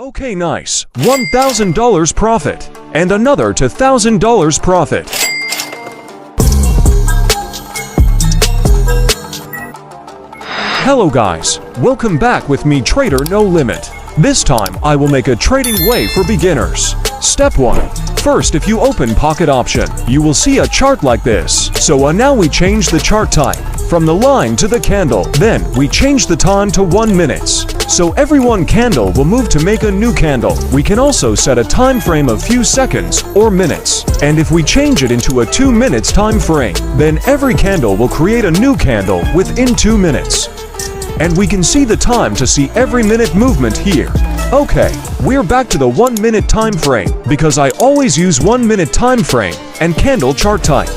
Okay, nice. $1,000 profit. And another $2,000 profit. Hello guys, welcome back with me Trader No Limit. This time I will make a trading way for beginners. Step 1. First, if you open Pocket Option, you will see a chart like this. So now we change the chart type from the line to the candle. Then we change the time to 1 minute. So every one candle will move to make a new candle. We can also set a time frame of few seconds or minutes. And if we change it into a 2 minutes time frame, then every candle will create a new candle within 2 minutes. And we can see the time to see every minute movement here. Okay, we're back to the 1 minute time frame because I always use 1 minute time frame and candle chart type.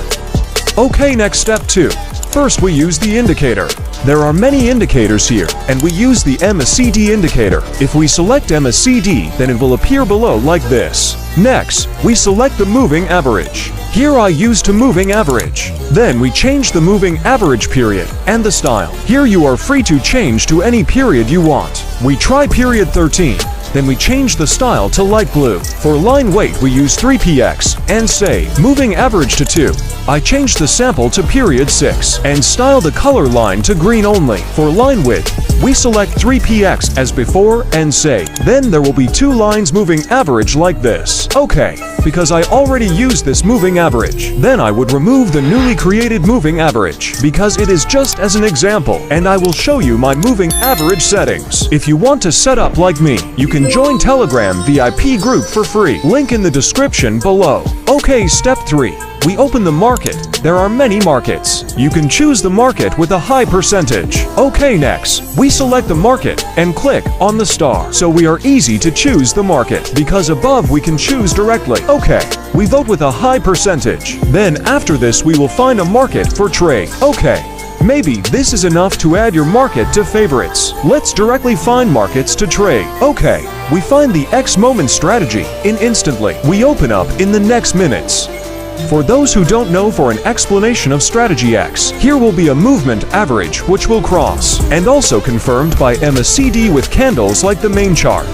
Okay, next step 2. First we use the indicator. There are many indicators here, and we use the MACD indicator. If we select MACD, then it will appear below like this. Next, we select the moving average. Here I use to moving average. Then we change the moving average period and the style. Here you are free to change to any period you want. We try period 13. Then we change the style to light blue. For line weight we use 3px and say moving average to 2. I change the sample to period 6 and style the color line to green only. For line width, we select 3px as before and say, then there will be 2 lines moving average like this. Okay, because I already used this moving average, then I would remove the newly created moving average because it is just as an example, and I will show you my moving average settings. If you want to set up like me, you can join Telegram VIP group for free. Link in the description below. Okay, step 3. We open the market. There are many markets. You can choose the market with a high percentage. Okay, next, we select the market and click on the star. So we are easy to choose the market because above we can choose directly. Okay, we vote with a high percentage. Then after this we will find a market for trade. Okay, maybe this is enough to add your market to favorites. Let's directly find markets to trade. Okay, we find the X moment strategy in instantly. We open up in the next minutes. For those who don't know, for an explanation of strategy X, here will be a movement average which will cross, and also confirmed by MACD with candles like the main chart.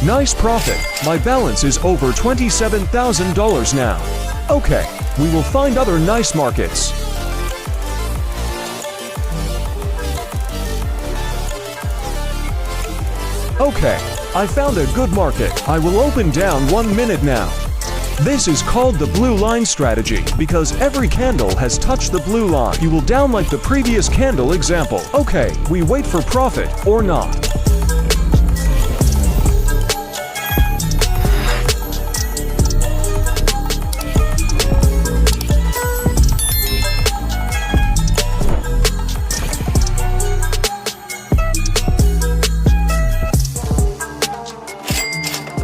Nice profit. My balance is over $27,000 now. Okay, we will find other nice markets. Okay, I found a good market. I will open down 1 minute now. This is called the blue line strategy because every candle has touched the blue line. You will down like the previous candle example. Okay, we wait for profit or not.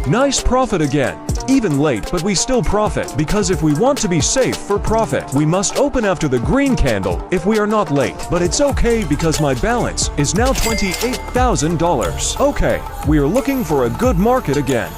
Nice profit again. Even late, but we still profit because if we want to be safe for profit, we must open after the green candle if we are not late. But it's okay because my balance is now $28,000. Okay, we are looking for a good market again.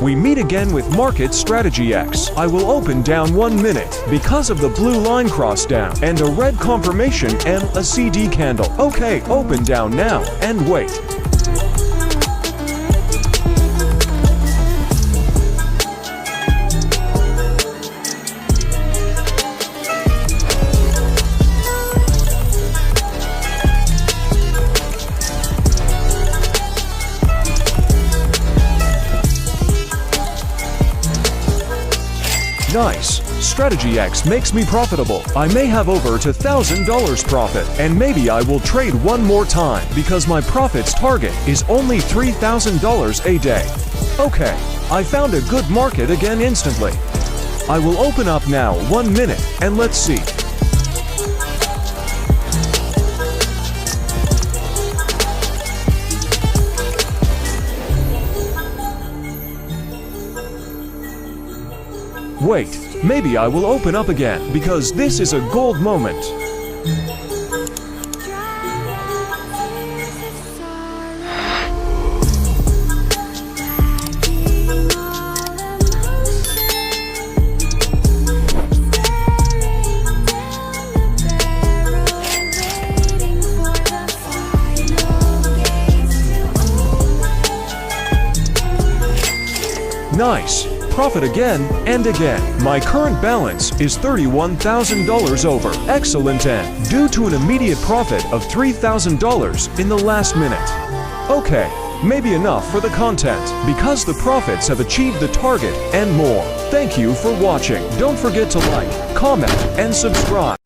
We meet again with Market Strategy X. I will open down 1 minute because of the blue line cross down and a red confirmation and a CD candle. Okay, open down now and wait. Nice. Strategy X makes me profitable. I may have over $2,000 profit, and maybe I will trade one more time because my profits target is only $3,000 a day. Okay, I found a good market again instantly. I will open up now 1 minute and let's see. Wait, maybe I will open up again because this is a gold moment. Nice. Profit again and again. My current balance is $31,000 over. Excellent end. Due to an immediate profit of $3,000 in the last minute. Okay, maybe enough for the content, because the profits have achieved the target and more. Thank you for watching. Don't forget to like, comment, and subscribe.